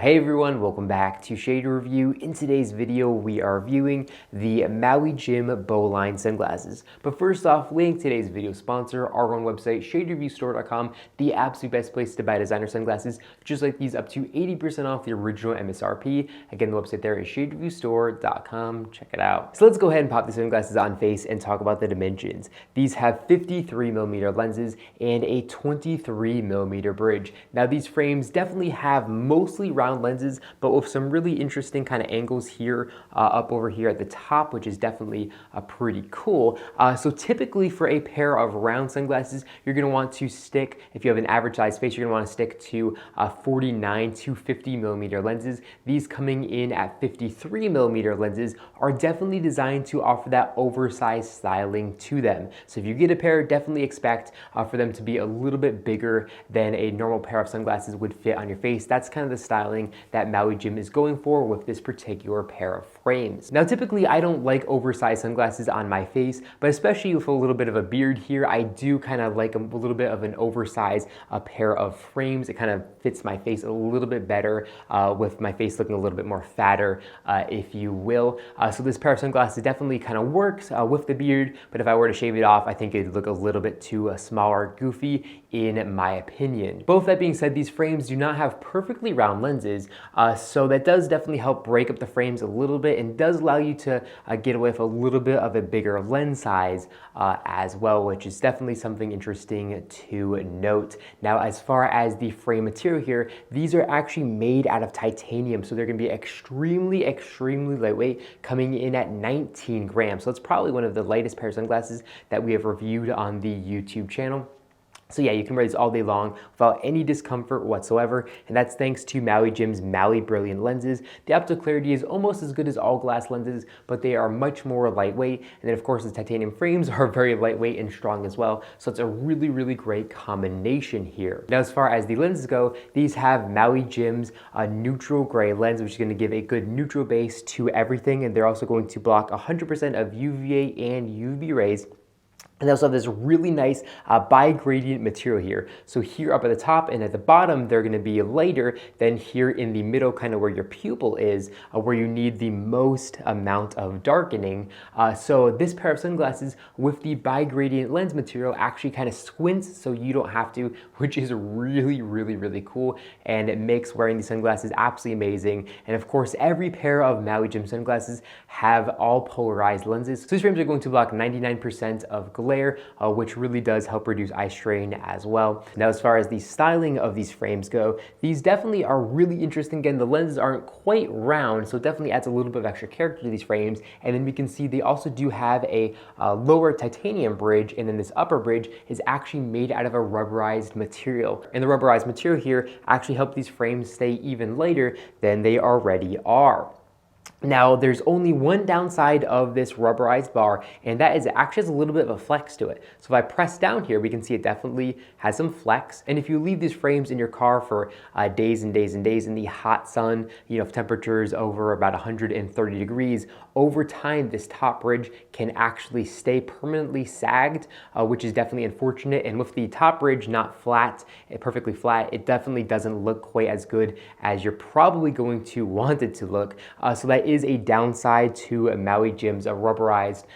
Hey everyone, welcome back to Shade Review. In today's video, we are reviewing the Maui Jim Bowline sunglasses. But first off, link today's video sponsor, our own website, shadereviewstore.com, the absolute best place to buy designer sunglasses, just like these, up to 80% off the original MSRP. Again, the website there is shadereviewstore.com. Check it out. So let's go ahead and pop these sunglasses on face and talk about the dimensions. These have 53mm lenses and a 23mm bridge. Now these frames definitely have mostly round lenses, but with some really interesting kind of angles here, up over here at the top, which is definitely pretty cool. So typically for a pair of round sunglasses, you're going to want to stick, if you have an average size face, you're going to want to stick to 49 to 50mm lenses. These coming in at 53mm lenses are definitely designed to offer that oversized styling to them. So if you get a pair, definitely expect for them to be a little bit bigger than a normal pair of sunglasses would fit on your face. That's kind of the styling that Maui Jim is going for with this particular pair of frames. Now typically I don't like oversized sunglasses on my face, but especially with a little bit of a beard here, I do kind of like a little bit of an oversized pair of frames. It kind of fits my face a little bit better with my face looking a little bit more fatter, if you will. So this pair of sunglasses definitely kind of works with the beard, but if I were to shave it off, I think it'd look a little bit too small or goofy in my opinion. Both that being said, these frames do not have perfectly round lenses, so that does definitely help break up the frames a little bit and does allow you to get away with a little bit of a bigger lens size as well, which is definitely something interesting to note. Now, as far as the frame material here, these are actually made out of titanium, so they're going to be extremely lightweight, coming in at 19 grams. So it's probably one of the lightest pair of sunglasses that we have reviewed on the YouTube channel. So yeah, you can wear these all day long without any discomfort whatsoever, and that's thanks to Maui Jim's Maui Brilliant lenses. The optical clarity is almost as good as all glass lenses, but they are much more lightweight, and then of course the titanium frames are very lightweight and strong as well, so it's a really great combination here. Now as far as the lenses go, these have Maui Jim's neutral gray lens, which is going to give a good neutral base to everything, and they're also going to block 100% of UVA and UV rays. And they also have this really nice bi-gradient material here. So here up at the top and at the bottom, they're gonna be lighter than here in the middle, kind of where your pupil is, where you need the most amount of darkening. So this pair of sunglasses with the bi-gradient lens material actually kind of squints so you don't have to, which is really cool. And it makes wearing these sunglasses absolutely amazing. And of course, every pair of Maui Jim sunglasses have all polarized lenses. So these frames are going to block 99% of glare, which really does help reduce eye strain as well. Now, as far as the styling of these frames go, these definitely are really interesting. Again, the lenses aren't quite round, so it definitely adds a little bit of extra character to these frames. And then we can see they also do have a lower titanium bridge, and then this upper bridge is actually made out of a rubberized material. And the rubberized material here actually helps these frames stay even lighter than they already are. Now, there's only one downside of this rubberized bar, and that is it actually has a little bit of a flex to it. So if I press down here, we can see it definitely has some flex. And if you leave these frames in your car for days and days and days in the hot sun, you know, if temperatures over about 130 degrees, over time, this top bridge can actually stay permanently sagged, which is definitely unfortunate. And with the top bridge not flat, perfectly flat, it definitely doesn't look quite as good as you're probably going to want it to look. So that is a downside to Maui Jim's rubberized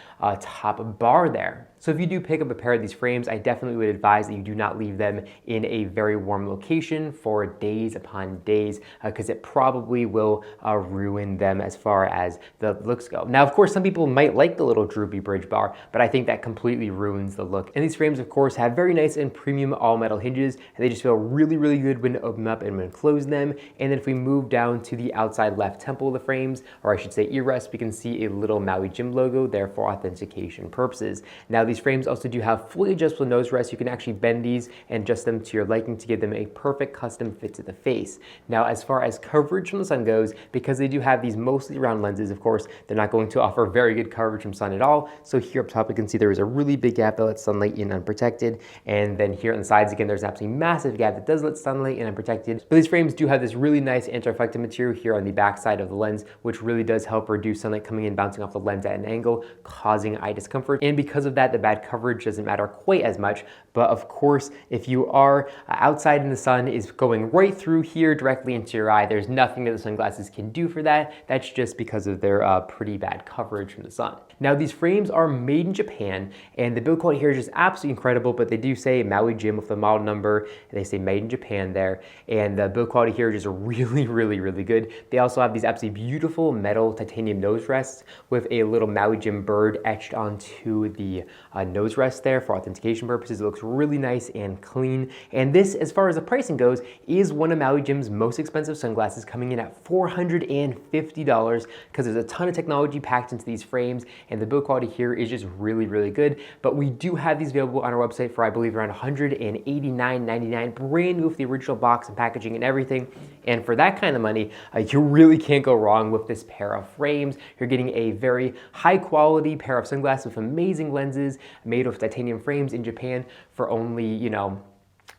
top bar there. So if you do pick up a pair of these frames, I definitely would advise that you do not leave them in a very warm location for days upon days, because it probably will ruin them as far as the looks go. Now, of course, some people might like the little droopy bridge bar, but I think that completely ruins the look. And these frames, of course, have very nice and premium all metal hinges, and they just feel really good when you open them up and when you close them. And then if we move down to the outside left temple of the frames, or I should say ear rest, we can see a little Maui Jim logo there for authentication purposes. Now, these frames also do have fully adjustable nose rests. You can actually bend these and adjust them to your liking to give them a perfect custom fit to the face. Now, as far as coverage from the sun goes, because they do have these mostly round lenses, of course, they're not going to offer very good coverage from sun at all. So here up top, you can see there is a really big gap that lets sunlight in unprotected. And then here on the sides, again, there's an absolutely massive gap that does let sunlight in unprotected. But these frames do have this really nice anti-reflective material here on the back side of the lens, which really does help reduce sunlight coming in, bouncing off the lens at an angle, causing eye discomfort. And because of that, the bad coverage doesn't matter quite as much. But of course, if you are outside and the sun is going right through here directly into your eye, there's nothing that the sunglasses can do for that. That's just because of their pretty bad coverage from the sun. Now, these frames are made in Japan, and the build quality here is just absolutely incredible, but they do say Maui Jim with the model number, and they say made in Japan there, and the build quality here is just really, really, really good. They also have these absolutely beautiful metal titanium nose rests with a little Maui Jim bird etched onto the nose rest there for authentication purposes. It looks really nice and clean, and this, as far as the pricing goes, is one of Maui Jim's most expensive sunglasses, coming in at $450 because there's a ton of technology packed into these frames, and the build quality here is just really, really good. But we do have these available on our website for, I believe, around $189.99, brand new with the original box and packaging and everything. And for that kind of money, you really can't go wrong with this pair of frames. You're getting a very high quality pair of sunglasses with amazing lenses made of titanium frames in Japan for only, you know,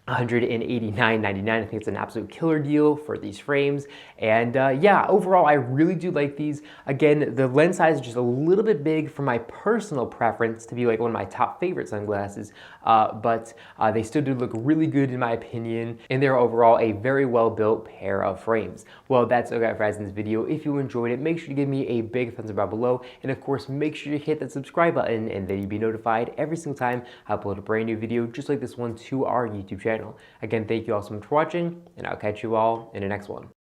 $189.99. I think it's an absolute killer deal for these frames. And yeah, overall, I really do like these. Again, the lens size is just a little bit big for my personal preference to be like one of my top favorite sunglasses, but they still do look really good in my opinion, and they're overall a very well built pair of frames. Well, that's okay for guys in this video. If you enjoyed it, make sure to give me a big thumbs up down below, and of course, make sure to hit that subscribe button, and then you'll be notified every single time I upload a brand new video just like this one to our YouTube channel. Again, thank you all so much for watching, and I'll catch you all in the next one.